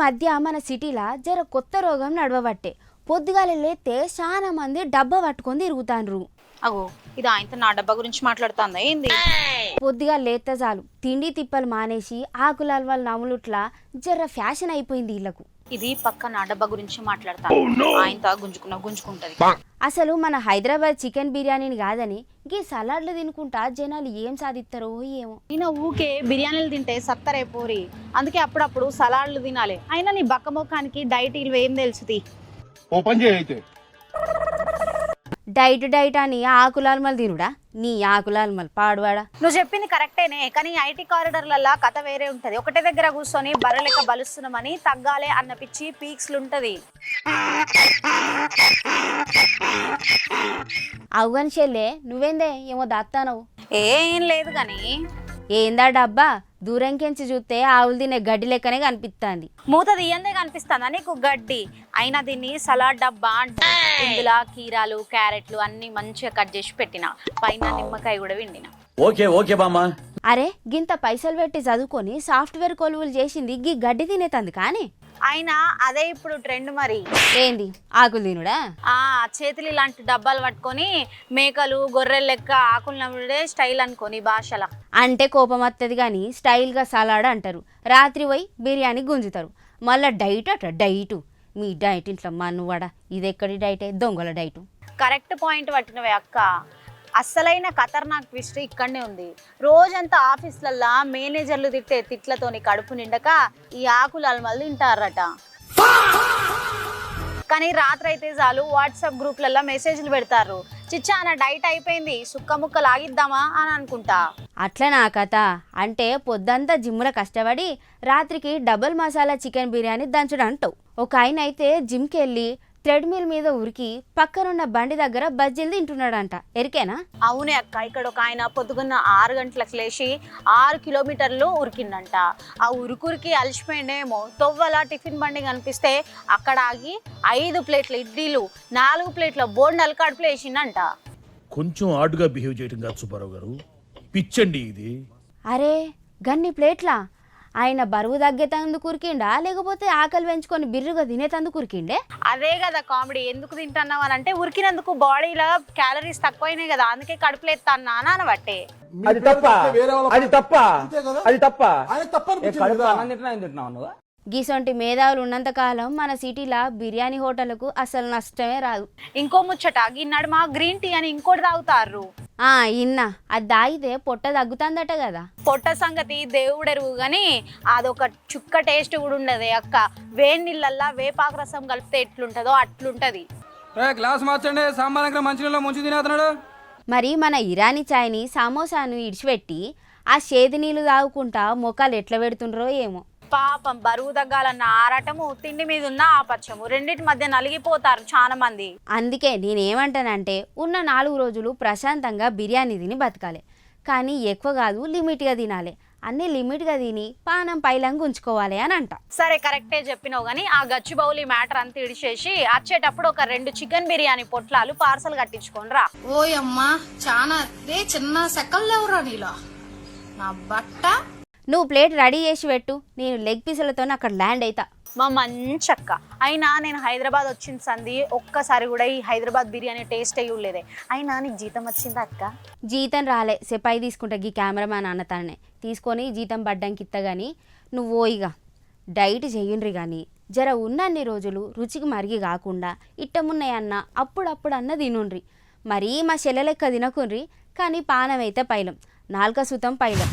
మధ్య మన సిటీలా జర కొత్త రోగం నడవబట్టే పొద్దుగాల లేతే చాలా మంది డబ్బా పట్టుకొని తిరుగుతాండ్రు. అగో ఇది ఆయనతో నా డబ్బా గురించి మాట్లాడుతుందా ఏంది? పొద్దుగా లేతే చాలు తిండి తిప్పలు మానేసి ఆకులాల వాళ్ళ నములుట్లా జర ఫ్యాషన్ అయిపోయింది వీళ్ళకు. ఇది పక్క నా డబ్బా గురించి మాట్లాడతాను. ఆయనతో గుంజుకుంటది. అసలు మన హైదరాబాద్ చికెన్ బిర్యానీని కాదని గీ సలాడ్లు తినుకుంటా జనాలు ఏం సాధిస్తారో ఏమో. నేను ఊకే బిర్యానీలు తింటే సత్తరే పోరి, అందుకే అప్పుడప్పుడు సలాడ్లు తినాలి. అయినా నీ బక్క ముఖానికి డైట్ ఇవి ఏం తెలుసుది? ఓపెన్ చేయి. డైట్ అని ఆకులాల్మలు తినుడా? నీ ఆకులాల్మలు పాడువాడా. నువ్వు చెప్పింది కరెక్టేనే, కానీ ఐటీ కారిడార్లల్లా కథ వేరే ఉంటది. ఒకటే దగ్గర కూర్చొని బర్రెలెక్క బలుస్తున్నామని తగ్గాలే అన్న పిచ్చి పీక్స్లుంటది. అవుగని చెల్లే నువ్వేందే ఏమో దాస్తానవు? ఏం లేదు గాని. ఏందా డబ్బా దూరంకెంచి చూస్తే ఆవులు తినే గడ్డి లెక్కనే కనిపిస్తుంది. మూత తీయందే కనిపిస్తుందా నీకు గడ్డి? అయినా దీన్ని సలాడ్ డబ్బా అంట. ఇందులో కీరాలు క్యారెట్లు అన్ని మంచిగా కట్ చేసి పెట్టిన, పైన నిమ్మకాయ కూడా విండిన. ఓకే బామ్మ. అరే గింత పైసలు పెట్టి చదువుకొని సాఫ్ట్వేర్ కొలువులు చేసింది గీ గడ్డి తినేతంది కానీ. అయినా అదే ఇప్పుడు ట్రెండ్ మరి. ఏంది ఆకులు తినుడా? చేతులు ఇలాంటి డబ్బాలు పట్టుకొని మేకలు గొర్రెలు లెక్క ఆకులు నవ్వుడే స్టైల్ అనుకోని భాషల. అంటే కోపం వస్తుంది కానీ స్టైల్గా సలాడ్ అంటారు. రాత్రి పోయి బిర్యానీ గుంజుతారు. మళ్ళీ డైట్ అట డైటు. మీ డైట్ ఇంట్లో మన్నువాడ ఇది ఎక్కడి డైటే? దొంగల డైటు. కరెక్ట్ పాయింట్ పట్టినవే అక్క. అస్సలైన ఖతర్నాక్ ట్విస్ట్ ఇక్కడనే ఉంది. రోజంతా ఆఫీసులల్లా మేనేజర్లు తిట్టే తిట్లతోని కడుపు నిండక ఈ ఆకులు అల్మలు తింటారట. కానీ రాత్రి అయితే చాలు వాట్సాప్ గ్రూప్లలో మెసేజ్లు పెడతారు, చిచ్చా నా డైట్ అయిపోయింది సుక్క ముక్క లాగిద్దామా అని అనుకుంటా. అట్లా నా కథ. అంటే పొద్దంతా జిమ్లో కష్టపడి రాత్రికి డబుల్ మసాలా చికెన్ బిర్యానీ దంచుడు అంటావు. ఒక ఆయన అయితే జిమ్కి వెళ్ళి ట్రెడ్మిల్ మీద ఉరికి పక్కనున్న బండి దగ్గర బజ్జీలు తింటున్నాడంట. ఎరికేనా? అవునే అక్క. ఇక్కడ ఒక ఆయన పొద్దుగున్న 6 గంటలకు లేచి 6 కిలోమీటర్లు ఉరికిందంట. ఆ ఉరుకురికి అలసిపోయిండేమో తొవ్వల టిఫిన్ బండి కనిపిస్తే అక్కడ ఆగి 5 ప్లేట్ల ఇడ్లీలు 4 ప్లేట్ల బోండాలు కడుపులో వేసిండంట. కొంచెం ఆడుగా బిహేవ్ చేయడం కాదు సుబ్బారావు గారు, పిచ్చండి ఇది. అరే గన్ని ప్లేట్లా? ఆయన బరువు తగ్గేతందుకు ఉరికిండా లేకపోతే ఆకలి పెంచుకొని బిర్రుగా తినేతందుకు ఉరికిండే? అదే కదా కామెడీ. ఎందుకు తింటున్నావు అని అంటే ఉరికినందుకు బాడీలో క్యాలరీస్ తక్కువైనాయి కదా, అందుకే కడుపులో ఎత్తాను అనబట్టే. గీసొంటి మేధావులు ఉన్నంత కాలం మన సిటీలా బిర్యానీ హోటళ్లకు అసలు నష్టమే రాదు. ఇంకో ముచ్చట, గిన్నడు మా గ్రీన్ టీ అని ఇంకోటి తాగుతారు. ఇన్నా అది తాగితే పొట్ట తగ్గుతుందట కదా. పొట్ట సంగతి దేవుడెరువు గాని అదొక చుక్క టేస్ట్ కూడా ఉండదు అక్క. వేడి నీళ్ళల్లా వేపాకు రసం కలిపితే ఎట్లుంటదో అట్లుంటది. గ్లాస్ మార్చండి, సాంబార్ మంచినీళ్ళలో ముంచి తినేస్తున్నాడు. మరి మన ఇరానీ చాయ్ని సమోసాను ఇడిచిపెట్టి ఆ చేతి నీళ్ళు తాగుకుంటా మొక్కలు ఎట్లా పెడుతుండ్రో ఏమో. పాపం బరువు తగ్గాలన్న ఆరాటము, తిండి మీద ఉన్న ఆపచ్చము, రెండింటి మధ్య నలిగిపోతారు చాలా మంది. అందుకే నేనేమంటానంటే ఉన్న 4 రోజులు ప్రశాంతంగా బిర్యానీ తిని బతకాలి. కానీ ఎక్కువ కాదు, లిమిట్గా తినాలి. అన్ని లిమిట్గా తిని పానం పైలంగా ఉంచుకోవాలి అని అంట. సరే కరెక్టే చెప్పినావు కానీ ఆ గచ్చిబౌలి మ్యాటర్ అంతా ఇడిచేసి వచ్చేటప్పుడు ఒక 2 చికెన్ బిర్యానీ పొట్లాలు పార్సల్ కట్టించుకొని రా. ఓయమ్మా చాలా చిన్న సెకల్ లేవురా నీలో నా బట్ట. నువ్వు ప్లేట్ రెడీ చేసి పెట్టు, నేను లెగ్ పీసులతో అక్కడ ల్యాండ్ అవుతా. మా మంచక్క. అయినా నేను హైదరాబాద్ వచ్చిన సంది ఒక్కసారి కూడా ఈ హైదరాబాద్ బిర్యానీ టేస్ట్ అయ్యలేదే. అయినా నీకు జీతం వచ్చిందా అక్క? జీతం రాలే, సెపాయి తీసుకుంటా. ఈ కెమెరామ్యాన్ అన్నతానే తీసుకొని జీతం పడ్డానికి ఇస్తా. కానీ నువ్వు ఇక డైట్ చెయ్యండ్రి కానీ జర ఉన్నన్ని రోజులు రుచికి మరిగి కాకుండా ఇట్టమున్నాయన్న అప్పుడప్పుడు అన్న తినుండ్రి. మరీ మా చెల్లెలెక్క తినకుండ్రి, కానీ పానం అయితే పైలం, 4 సుతం పైలం.